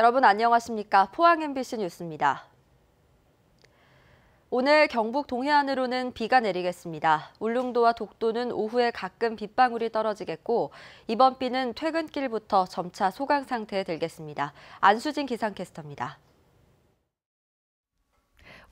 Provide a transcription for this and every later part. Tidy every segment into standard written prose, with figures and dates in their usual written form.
여러분 안녕하십니까? 포항 MBC 뉴스입니다. 오늘 경북 동해안으로는 비가 내리겠습니다. 울릉도와 독도는 오후에 가끔 빗방울이 떨어지겠고 이번 비는 퇴근길부터 점차 소강 상태에 들겠습니다. 안수진 기상캐스터입니다.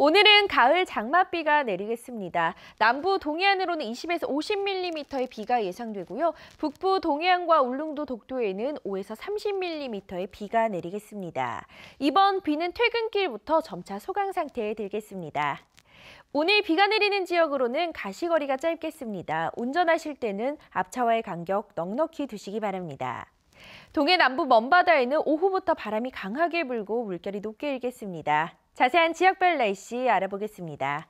오늘은 가을 장맛비가 내리겠습니다. 남부 동해안으로는 20에서 50mm의 비가 예상되고요. 북부 동해안과 울릉도 독도에는 5에서 30mm의 비가 내리겠습니다. 이번 비는 퇴근길부터 점차 소강 상태에 들겠습니다. 오늘 비가 내리는 지역으로는 가시거리가 짧겠습니다. 운전하실 때는 앞차와의 간격 넉넉히 두시기 바랍니다. 동해 남부 먼바다에는 오후부터 바람이 강하게 불고 물결이 높게 일겠습니다. 자세한 지역별 날씨 알아보겠습니다.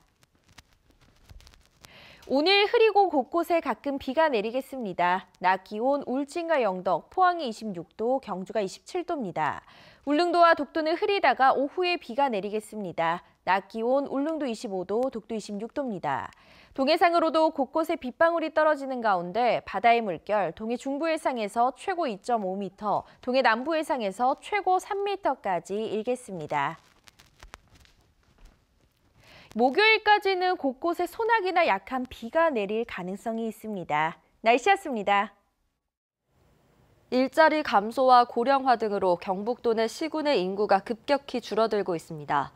오늘 흐리고 곳곳에 가끔 비가 내리겠습니다. 낮 기온 울진과 영덕, 포항이 26도, 경주가 27도입니다. 울릉도와 독도는 흐리다가 오후에 비가 내리겠습니다. 낮 기온 울릉도 25도, 독도 26도입니다. 동해상으로도 곳곳에 빗방울이 떨어지는 가운데 바다의 물결 동해 중부해상에서 최고 2.5m, 동해 남부해상에서 최고 3m까지 일겠습니다. 목요일까지는 곳곳에 소나기나 약한 비가 내릴 가능성이 있습니다. 날씨였습니다. 일자리 감소와 고령화 등으로 경북도 내 시군의 인구가 급격히 줄어들고 있습니다.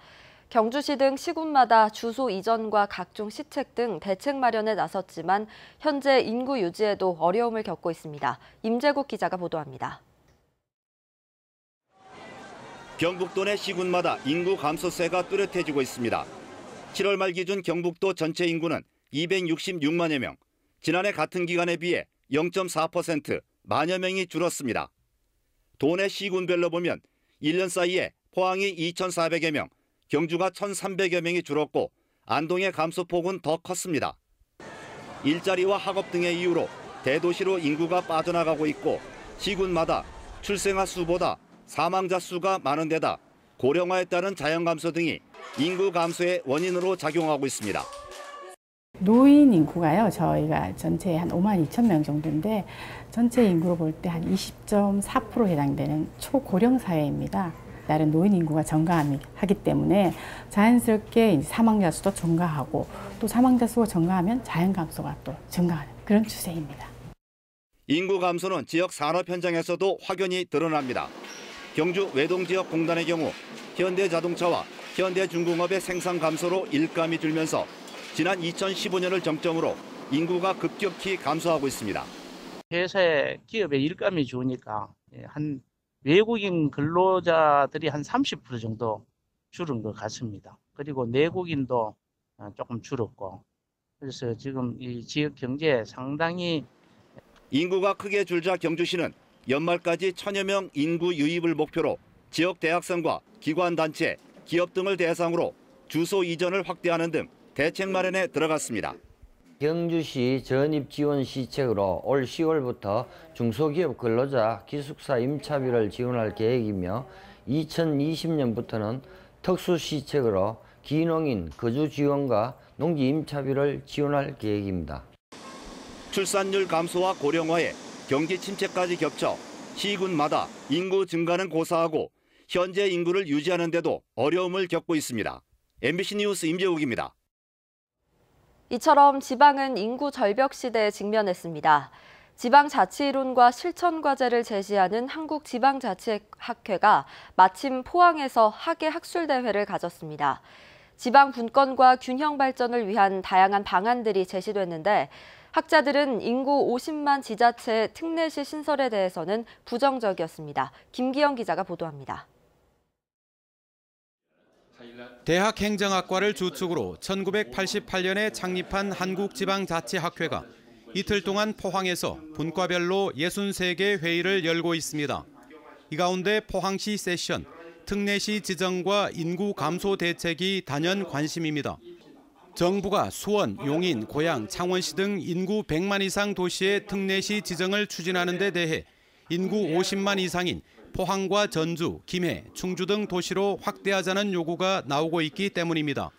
경주시 등 시군마다 주소 이전과 각종 시책 등 대책 마련에 나섰지만 현재 인구 유지에도 어려움을 겪고 있습니다. 임재국 기자가 보도합니다. 경북도 내 시군마다 인구 감소세가 뚜렷해지고 있습니다. 7월 말 기준 경북도 전체 인구는 266만여 명, 지난해 같은 기간에 비해 0.4% 만여 명이 줄었습니다. 도내 시군별로 보면 1년 사이에 포항이 2,400여 명, 경주가 1,300여 명이 줄었고 안동의 감소폭은 더 컸습니다. 일자리와 학업 등의 이유로 대도시로 인구가 빠져나가고 있고 시군마다 출생아 수보다 사망자 수가 많은 데다 고령화에 따른 자연 감소 등이 인구 감소의 원인으로 작용하고 있습니다. 노인 인구가요, 저희가 전체 한 5만 2천 명 정도인데 전체 인구로 볼 때 한 20.4% 해당되는 초고령 사회입니다. 다른 노인 인구가 증가하기 때문에 자연스럽게 사망자 수도 증가하고 또 사망자 수가 증가하면 자연 감소가 또 증가하는 그런 추세입니다. 인구 감소는 지역 산업 현장에서도 확연히 드러납니다. 경주 외동지역 공단의 경우 현대자동차와 현대중공업의 생산 감소로 일감이 줄면서 지난 2015년을 정점으로 인구가 급격히 감소하고 있습니다. 회사에 기업에 일감이 좋으니까 한 외국인 근로자들이 한 30% 정도 줄은 것 같습니다. 그리고 내국인도 조금 줄었고 그래서 지금 이 지역 경제에 상당히 인구가 크게 줄자 경주시는 연말까지 1,000여 명 인구 유입을 목표로 지역 대학생과 기관단체, 기업 등을 대상으로 주소 이전을 확대하는 등 대책 마련에 들어갔습니다. 경주시 전입 지원 시책으로 올 10월부터 중소기업 근로자 기숙사 임차비를 지원할 계획이며 2020년부터는 특수 시책으로 기농인 거주 지원과 농지 임차비를 지원할 계획입니다. 출산율 감소와 고령화에 경기 침체까지 겹쳐 시군마다 인구 증가는 고사하고 현재 인구를 유지하는 데도 어려움을 겪고 있습니다. MBC 뉴스 임재욱입니다. 이처럼 지방은 인구 절벽 시대에 직면했습니다. 지방자치이론과 실천과제를 제시하는 한국지방자치학회가 마침 포항에서 학예 학술대회를 가졌습니다. 지방 분권과 균형 발전을 위한 다양한 방안들이 제시됐는데 학자들은 인구 50만 지자체의 특례시 신설에 대해서는 부정적이었습니다. 김기영 기자가 보도합니다. 대학행정학과를 주축으로 1988년에 창립한 한국지방자치학회가 이틀 동안 포항에서 분과별로 63개 회의를 열고 있습니다. 이 가운데 포항시 세션, 특례시 지정과 인구 감소 대책이 단연 관심입니다. 정부가 수원, 용인, 고양, 창원시 등 인구 100만 이상 도시의 특례시 지정을 추진하는 데 대해 인구 50만 이상인 포항과 전주, 김해, 충주 등 도시로 확대하자는 요구가 나오고 있기 때문입니다.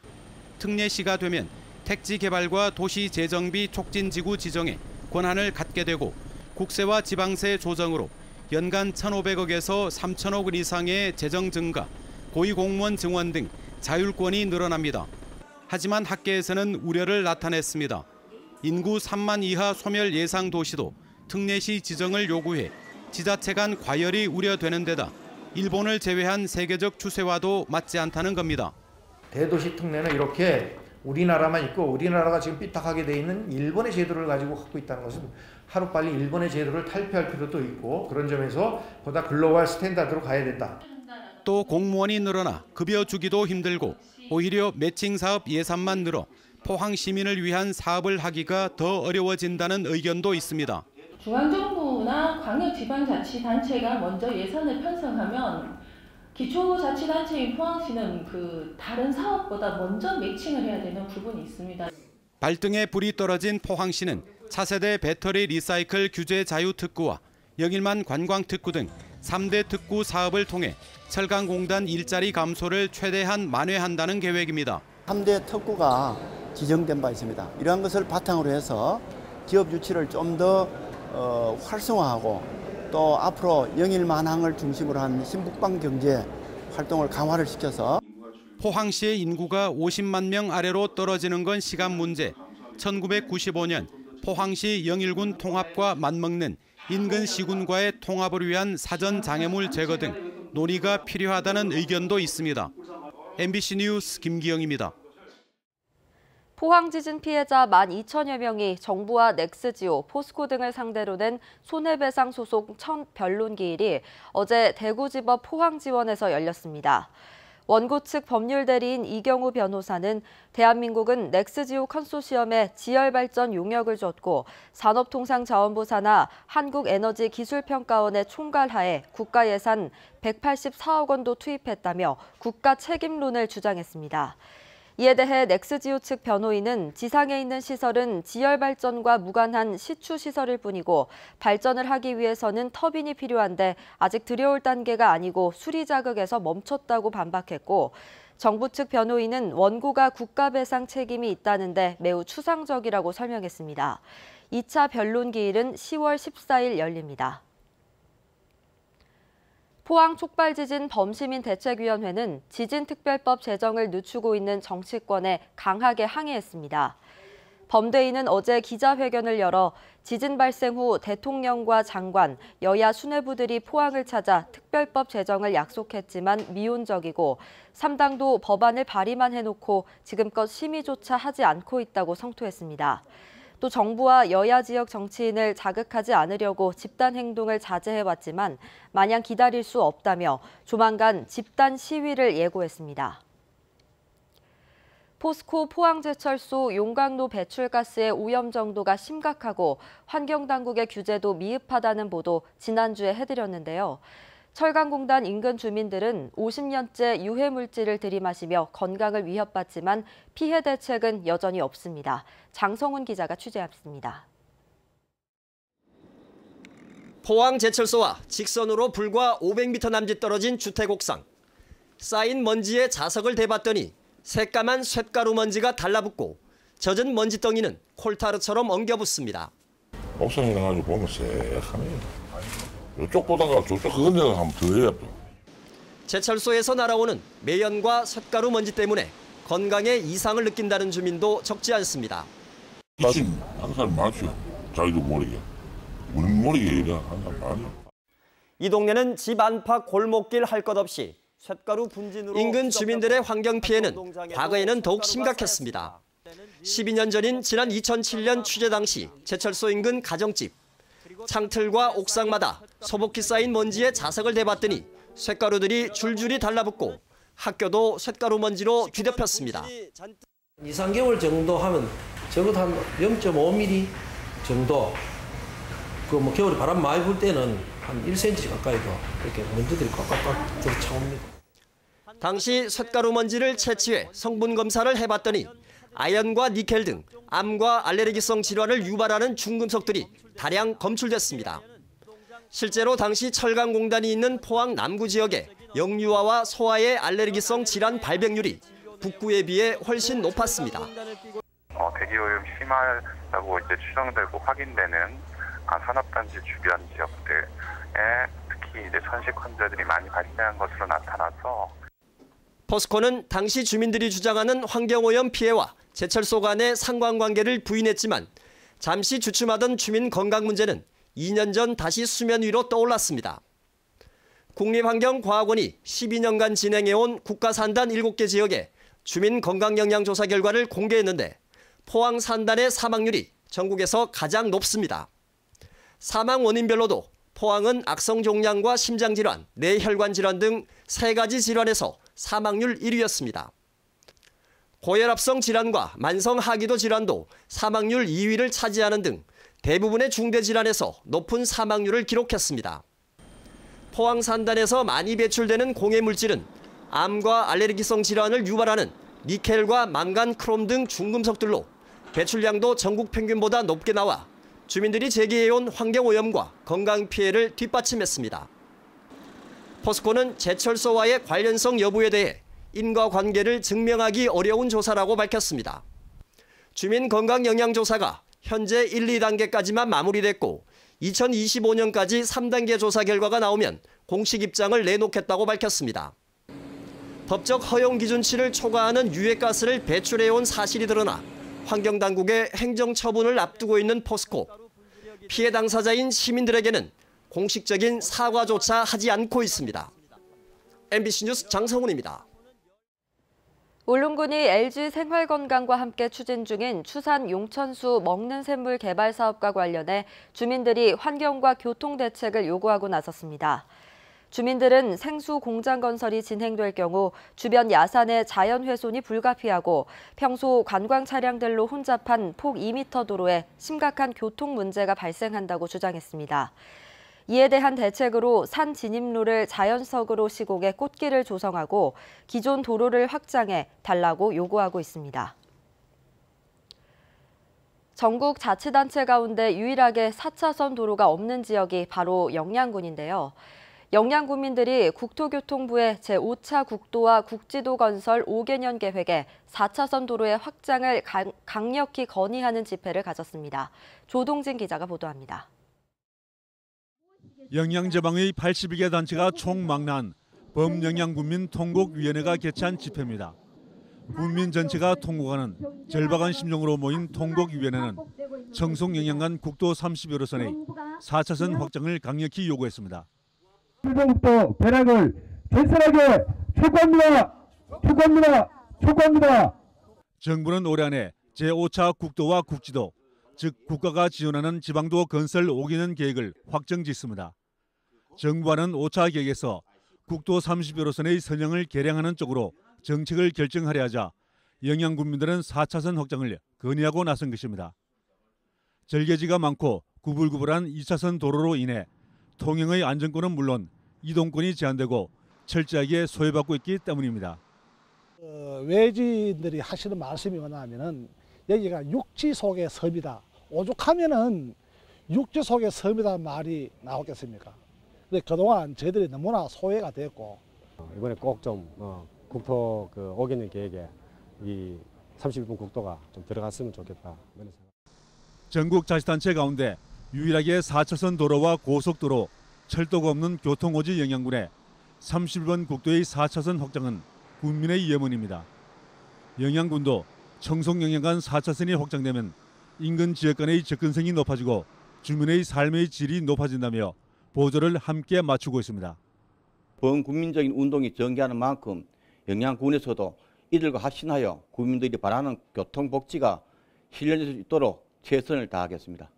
특례시가 되면 택지 개발과 도시 재정비 촉진지구 지정에 권한을 갖게 되고 국세와 지방세 조정으로 연간 1,500억에서 3,000억 원 이상의 재정 증가, 고위공무원 증원 등 자율권이 늘어납니다. 하지만 학계에서는 우려를 나타냈습니다. 인구 3만 이하 소멸 예상 도시도 특례시 지정을 요구해 지자체 간 과열이 우려되는 데다 일본을 제외한 세계적 추세와도 맞지 않다는 겁니다. 대도시 특례는 이렇게 우리나라만 있고 우리나라가 지금 삐딱하게 돼 있는 일본의 제도를 가지고 갖고 있다는 것은 하루빨리 일본의 제도를 탈피할 필요도 있고 그런 점에서 보다 글로벌 스탠다드로 가야 된다. 또 공무원이 늘어나 급여 주기도 힘들고 오히려 매칭 사업 예산만 늘어 포항 시민을 위한 사업을 하기가 더 어려워진다는 의견도 있습니다. 중앙정부나 광역지방자치단체가 먼저 예산을 편성하면 기초자치단체인 포항시는 다른 사업보다 먼저 매칭을 해야 되는 부분이 있습니다. 발등에 불이 떨어진 포항시는 차세대 배터리 리사이클 규제 자유특구와 영일만 관광특구 등 3대 특구 사업을 통해 철강공단 일자리 감소를 최대한 만회한다는 계획입니다. 3대 특구가 지정된 바 있습니다. 이러한 것을 바탕으로 해서 기업 유치를 좀 더 활성화하고 또 앞으로 영일만항을 중심으로 한 신북방 경제 활동을 강화를 시켜서 포항시의 인구가 50만 명 아래로 떨어지는 건 시간 문제. 1995년 포항시 영일군 통합과 맞먹는 인근 시군과의 통합을 위한 사전 장애물 제거 등 논의가 필요하다는 의견도 있습니다. MBC 뉴스 김기영입니다. 포항 지진 피해자 12,000여 명이 정부와 넥스지오, 포스코 등을 상대로 낸 손해배상 소송 첫 변론기일이 어제 대구지법 포항지원에서 열렸습니다. 원고 측 법률대리인 이경우 변호사는 대한민국은 넥스지오 컨소시엄에 지열발전 용역을 줬고 산업통상자원부사나 한국에너지기술평가원의 총괄하에 국가 예산 184억 원도 투입했다며 국가 책임론을 주장했습니다. 이에 대해 넥스지오 측 변호인은 지상에 있는 시설은 지열발전과 무관한 시추시설일 뿐이고 발전을 하기 위해서는 터빈이 필요한데 아직 들여올 단계가 아니고 수리자극에서 멈췄다고 반박했고 정부 측 변호인은 원고가 국가배상 책임이 있다는데 매우 추상적이라고 설명했습니다. 2차 변론기일은 10월 14일 열립니다. 포항 촉발지진 범시민대책위원회는 지진특별법 제정을 늦추고 있는 정치권에 강하게 항의했습니다. 범대위는 어제 기자회견을 열어 지진 발생 후 대통령과 장관, 여야 수뇌부들이 포항을 찾아 특별법 제정을 약속했지만 미온적이고 3당도 법안을 발의만 해놓고 지금껏 심의조차 하지 않고 있다고 성토했습니다. 또 정부와 여야 지역 정치인을 자극하지 않으려고 집단 행동을 자제해왔지만 마냥 기다릴 수 없다며 조만간 집단 시위를 예고했습니다. 포스코 포항제철소 용광로 배출가스의 오염 정도가 심각하고 환경당국의 규제도 미흡하다는 보도 지난주에 해드렸는데요. 철강공단 인근 주민들은 50년째 유해물질을 들이마시며 건강을 위협받지만 피해 대책은 여전히 없습니다. 장성훈 기자가 취재했습니다. 포항제철소와 직선으로 불과 500m 남짓 떨어진 주택 옥상. 쌓인 먼지에 자석을 대봤더니 새까만 쇳가루 먼지가 달라붙고 젖은 먼지덩이는 콜타르처럼 엉겨붙습니다. 옥상에 가지고 보면 쎄하네. 이쪽보다가 저쪽 그건 데가 하면 더 예뻐. 제철소에서 날아오는 매연과 쇳가루 먼지 때문에 건강에 이상을 느낀다는 주민도 적지 않습니다. 나중 항상 많죠. 자기도 모르게. 우리 모르게 이래 항상 많이. 이 동네는 집 안팎 골목길 할 것 없이 쇳가루 분진으로 인근 주민들의 환경 피해는 과거에는 더욱 심각했습니다. 12년 전인 지난 2007년 취재 당시 제철소 인근 가정집. 창틀과 옥상마다 소복히 쌓인 먼지에 자석을 대봤더니 쇳가루들이 줄줄이 달라붙고 학교도 쇳가루 먼지로 뒤덮였습니다. 2, 3개월 정도 하면 적어도 한 0.5mm 정도 뭐 겨울에 바람 많이 불 때는 한 1cm 가까이도 이렇게 먼지들이 꽉꽉꽉 들어차옵니다. 당시 쇳가루 먼지를 채취해 성분 검사를 해봤더니 아연과 니켈 등 암과 알레르기성 질환을 유발하는 중금속들이 다량 검출됐습니다. 실제로 당시 철강공단이 있는 포항 남구 지역에 영유아와 소아의 알레르기성 질환 발병률이 북구에 비해 훨씬 높았습니다. 대기오염 심하다고 이제 추정되고 확인되는 산업단지 주변 지역들에 이제 선식 환자들이 많이 발생한 것으로 나타나서 포스코는 당시 주민들이 주장하는 환경오염 피해와 제철소 간의 상관관계를 부인했지만 잠시 주춤하던 주민 건강 문제는 2년 전 다시 수면 위로 떠올랐습니다. 국립환경과학원이 12년간 진행해온 국가산단 7개 지역의 주민 건강영양조사 결과를 공개했는데 포항 산단의 사망률이 전국에서 가장 높습니다. 사망 원인별로도 포항은 악성종양과 심장질환, 뇌혈관질환 등 3가지 질환에서 사망률 1위였습니다. 고혈압성 질환과 만성하기도 질환도 사망률 2위를 차지하는 등 대부분의 중대질환에서 높은 사망률을 기록했습니다. 포항 산단에서 많이 배출되는 공해물질은 암과 알레르기성 질환을 유발하는 니켈과 망간, 크롬 등 중금속들로 배출량도 전국 평균보다 높게 나와 주민들이 제기해온 환경오염과 건강 피해를 뒷받침했습니다. 포스코는 제철소와의 관련성 여부에 대해 인과관계를 증명하기 어려운 조사라고 밝혔습니다. 주민건강영양조사가 현재 1, 2단계까지만 마무리됐고 2025년까지 3단계 조사 결과가 나오면 공식 입장을 내놓겠다고 밝혔습니다. 법적 허용 기준치를 초과하는 유해가스를 배출해온 사실이 드러나 환경당국의 행정처분을 앞두고 있는 포스코. 피해 당사자인 시민들에게는 공식적인 사과조차 하지 않고 있습니다. MBC 뉴스 장성훈입니다. 울릉군이 LG 생활건강과 함께 추진 중인 추산 용천수 먹는 샘물 개발 사업과 관련해 주민들이 환경과 교통 대책을 요구하고 나섰습니다. 주민들은 생수 공장 건설이 진행될 경우 주변 야산의 자연 훼손이 불가피하고 평소 관광 차량들로 혼잡한 폭 2m 도로에 심각한 교통 문제가 발생한다고 주장했습니다. 이에 대한 대책으로 산 진입로를 자연석으로 시공해 꽃길을 조성하고 기존 도로를 확장해 달라고 요구하고 있습니다. 전국 자치단체 가운데 유일하게 4차선 도로가 없는 지역이 바로 영양군인데요. 영양군민들이 국토교통부의 제5차 국도와 국지도 건설 5개년 계획에 4차선 도로의 확장을 강력히 건의하는 집회를 가졌습니다. 조동진 기자가 보도합니다. 영양제방의 82개 단체가 총망라한 범영양군민 통곡위원회가 개최한 집회입니다. 군민 전체가 통곡하는 절박한 심정으로 모인 통곡위원회는 청송영양간 국도 31호선의 4차선 확장을 강력히 요구했습니다. 일본국도 배락을 결선하게 촉구합니다. 정부는 올해 안에 제5차 국도와 국지도, 즉 국가가 지원하는 지방도 건설 5개년 계획을 확정짓습니다. 정부와는 5차 계획에서 국도 31호선의 선형을 개량하는 쪽으로 정책을 결정하려 하자 영양군민들은 4차선 확장을 건의하고 나선 것입니다. 절개지가 많고 구불구불한 2차선 도로로 인해 통행의 안전권은 물론 이동권이 제한되고 철저하게 소외받고 있기 때문입니다. 외지인들이 하시는 말씀이 뭐냐면은 여기가 육지 속의 섬이다. 오죽하면은 육지 속의 섬이다 말이 나오겠습니까? 근데 그동안 저희들이 너무나 소외가 됐고 이번에 꼭 좀 국토 5개년 계획에 이 31번 국도가 좀 들어갔으면 좋겠다. 전국 자치단체 가운데 유일하게 4차선 도로와 고속도로, 철도가 없는 교통오지 영양군의 31번 국도의 4차선 확장은 군민의 염원입니다. 영양군도 청송영양간 4차선이 확장되면 인근 지역 간의 접근성이 높아지고 주민의 삶의 질이 높아진다며 보조를 함께 맞추고 있습니다. 범국민적인 운동이 전개하는 만큼 영양군에서도 이들과 합심하여 국민들이 바라는 교통복지가 실현될 수 있도록 최선을 다하겠습니다.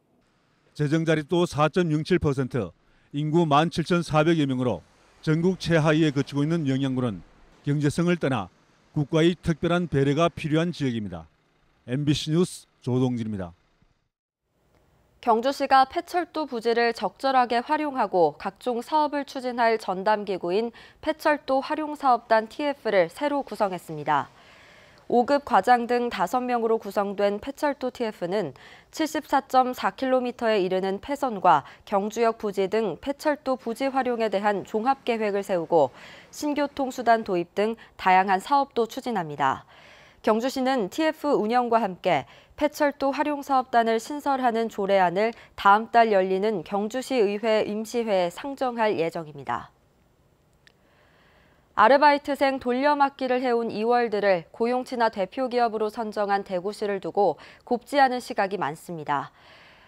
재정자립도 4.07%, 인구 17,400여 명으로 전국 최하위에 거치고 있는 영양군은 경제성을 떠나 국가의 특별한 배려가 필요한 지역입니다. MBC 뉴스 조동진입니다. 경주시가 폐철도 부지를 적절하게 활용하고 각종 사업을 추진할 전담기구인 폐철도 활용사업단 TF를 새로 구성했습니다. 5급 과장 등 5명으로 구성된 폐철도 TF는 74.4km에 이르는 폐선과 경주역 부지 등 폐철도 부지 활용에 대한 종합계획을 세우고 신교통수단 도입 등 다양한 사업도 추진합니다. 경주시는 TF 운영과 함께 폐철도 활용사업단을 신설하는 조례안을 다음 달 열리는 경주시의회 임시회에 상정할 예정입니다. 아르바이트생 돌려막기를 해온 이월드를 고용친화 대표기업으로 선정한 대구시를 두고 곱지 않은 시각이 많습니다.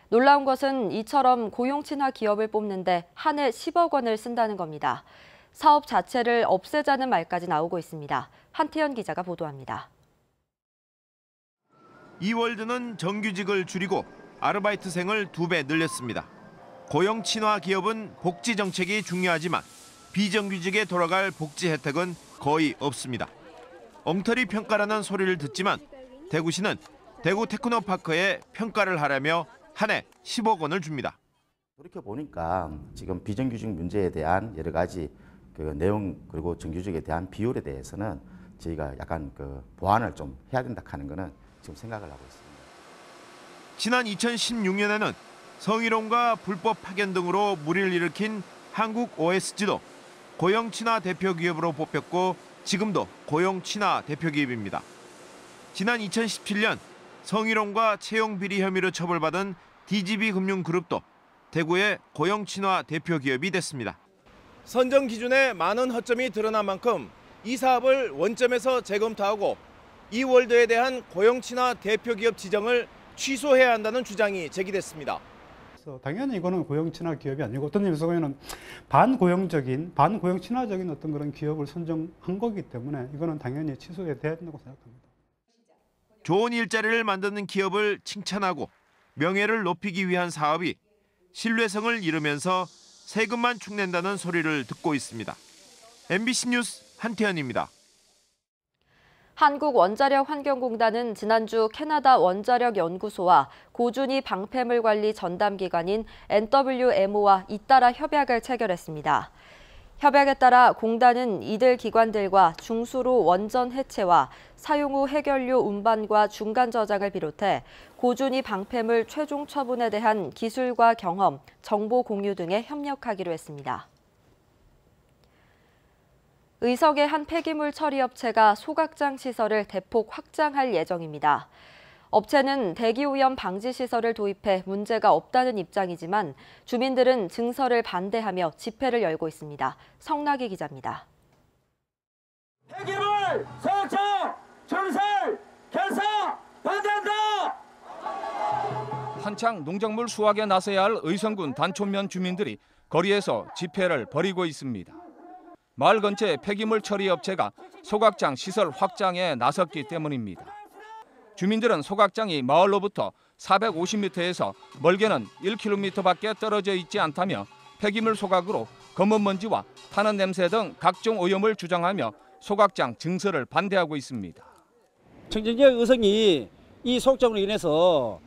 놀라운 것은 이처럼 고용친화 기업을 뽑는데 한 해 10억 원을 쓴다는 겁니다. 사업 자체를 없애자는 말까지 나오고 있습니다. 한태현 기자가 보도합니다. 이월드는 정규직을 줄이고 아르바이트생을 2배 늘렸습니다. 고용 친화 기업은 복지 정책이 중요하지만 비정규직에 돌아갈 복지 혜택은 거의 없습니다. 엉터리 평가라는 소리를 듣지만 대구시는 대구 테크노파크에 평가를 하라며 한 해 10억 원을 줍니다. 돌이켜보니까 지금 비정규직 문제에 대한 여러 가지 그 내용 그리고 정규직에 대한 비율에 대해서는 저희가 약간 그 보완을 좀 해야 된다 하는 거는 지금 생각을 하고 있습니다. 지난 2016년에는 성희롱과 불법 파견 등으로 물의를 일으킨 한국 OSG도 고용 친화 대표 기업으로 뽑혔고 지금도 고용 친화 대표 기업입니다. 지난 2017년 성희롱과 채용 비리 혐의로 처벌받은 DGB금융그룹도 대구의 고용 친화 대표 기업이 됐습니다. 선정 기준에 많은 허점이 드러난 만큼 이 사업을 원점에서 재검토하고 이월드에 대한 고용 친화 대표 기업 지정을 취소해야 한다는 주장이 제기됐습니다. 당연히 이거는 고용 친화 기업이 아니고 어떤 점에서는 반고용적인, 반고용 친화적인 어떤 그런 기업을 선정한 거기 때문에 이거는 당연히 취소해야 된다고 생각합니다. 좋은 일자리를 만드는 기업을 칭찬하고 명예를 높이기 위한 사업이 신뢰성을 잃으면서 세금만 축낸다는 소리를 듣고 있습니다. MBC 뉴스 한태현입니다. 한국원자력환경공단은 지난주 캐나다 원자력연구소와 고준위 방패물 관리 전담기관인 NWMO와 잇따라 협약을 체결했습니다. 협약에 따라 공단은 이들 기관들과 중수로 원전 해체와 사용 후 해결료 운반과 중간 저장을 비롯해 고준위 방패물 최종 처분에 대한 기술과 경험, 정보 공유 등에 협력하기로 했습니다. 의성의 한 폐기물 처리 업체가 소각장 시설을 대폭 확장할 예정입니다. 업체는 대기오염 방지 시설을 도입해 문제가 없다는 입장이지만 주민들은 증설을 반대하며 집회를 열고 있습니다. 성나기 기자입니다. 폐기물 소각장 증설 결사 반대한다! 한창 농작물 수확에 나서야 할 의성군 단촌면 주민들이 거리에서 집회를 벌이고 있습니다. 마을 근처의 폐기물 처리 업체가 소각장 시설 확장에 나섰기 때문입니다. 주민들은 소각장이 마을로부터 450m에서 멀게는 1km밖에 떨어져 있지 않다며 폐기물 소각으로 검은 먼지와 타는 냄새 등 각종 오염을 주장하며 소각장 증설을 반대하고 있습니다. 청정지역 의성이 이 소각장으로 인해서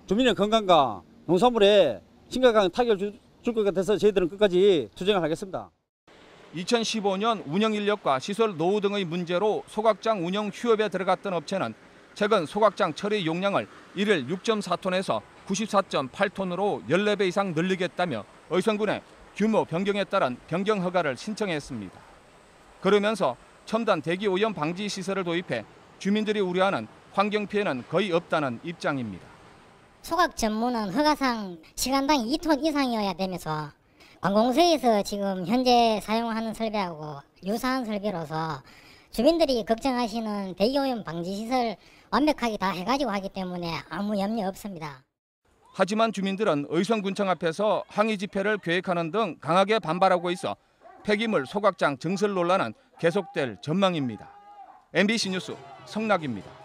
주민의 건강과 농산물에 심각한 타격을 줄 것 같아서 저희들은 끝까지 투쟁을 하겠습니다. 2015년 운영 인력과 시설 노후 등의 문제로 소각장 운영 휴업에 들어갔던 업체는 최근 소각장 처리 용량을 일일 6.4톤에서 94.8톤으로 14배 이상 늘리겠다며 의성군에 규모 변경에 따른 변경 허가를 신청했습니다. 그러면서 첨단 대기오염 방지 시설을 도입해 주민들이 우려하는 환경 피해는 거의 없다는 입장입니다. 소각 전문은 허가상 시간당 2톤 이상이어야 되면서 관공서에서 지금 현재 사용하는 설비하고 유사한 설비로서 주민들이 걱정하시는 대기오염 방지 시설 완벽하게 다 해가지고 하기 때문에 아무 염려 없습니다. 하지만 주민들은 의성군청 앞에서 항의 집회를 계획하는 등 강하게 반발하고 있어 폐기물 소각장 증설 논란은 계속될 전망입니다. MBC 뉴스 성락입니다.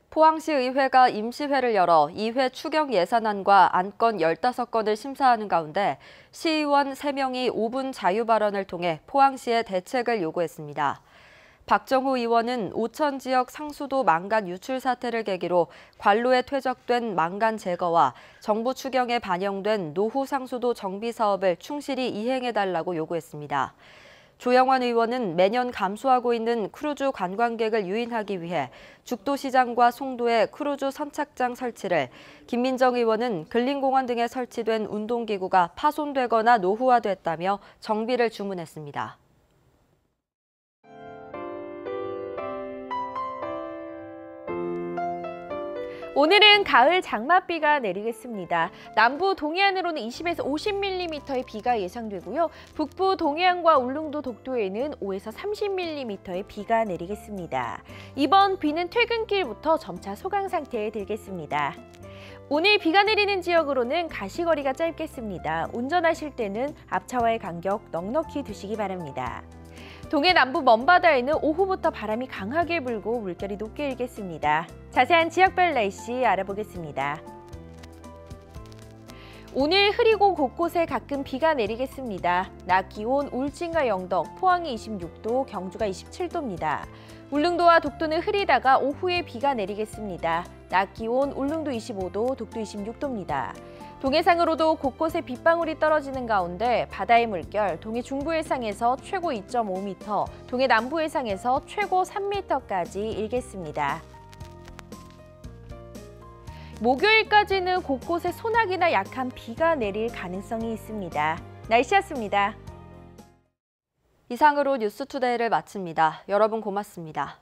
포항시 의회가 임시회를 열어 2회 추경 예산안과 안건 15건을 심사하는 가운데 시의원 3명이 5분 자유 발언을 통해 포항시에 대책을 요구했습니다. 박정호 의원은 오천 지역 상수도 망간 유출 사태를 계기로 관로에 퇴적된 망간 제거와 정부 추경에 반영된 노후 상수도 정비 사업을 충실히 이행해달라고 요구했습니다. 조영환 의원은 매년 감소하고 있는 크루즈 관광객을 유인하기 위해 죽도시장과 송도에 크루즈 선착장 설치를, 김민정 의원은 근린공원 등에 설치된 운동기구가 파손되거나 노후화됐다며 정비를 주문했습니다. 오늘은 가을 장맛비가 내리겠습니다. 남부 동해안으로는 20에서 50mm의 비가 예상되고요. 북부 동해안과 울릉도 독도에는 5에서 30mm의 비가 내리겠습니다. 이번 비는 퇴근길부터 점차 소강 상태에 들겠습니다. 오늘 비가 내리는 지역으로는 가시거리가 짧겠습니다. 운전하실 때는 앞차와의 간격 넉넉히 두시기 바랍니다. 동해 남부 먼바다에는 오후부터 바람이 강하게 불고 물결이 높게 일겠습니다. 자세한 지역별 날씨 알아보겠습니다. 오늘 흐리고 곳곳에 가끔 비가 내리겠습니다. 낮 기온 울진과 영덕, 포항이 26도, 경주가 27도입니다. 울릉도와 독도는 흐리다가 오후에 비가 내리겠습니다. 낮 기온 울릉도 25도, 독도 26도입니다. 동해상으로도 곳곳에 빗방울이 떨어지는 가운데 바다의 물결 동해 중부 해상에서 최고 2.5m, 동해 남부 해상에서 최고 3m까지 일겠습니다. 목요일까지는 곳곳에 소나기나 약한 비가 내릴 가능성이 있습니다. 날씨였습니다. 이상으로 뉴스투데이를 마칩니다. 여러분 고맙습니다.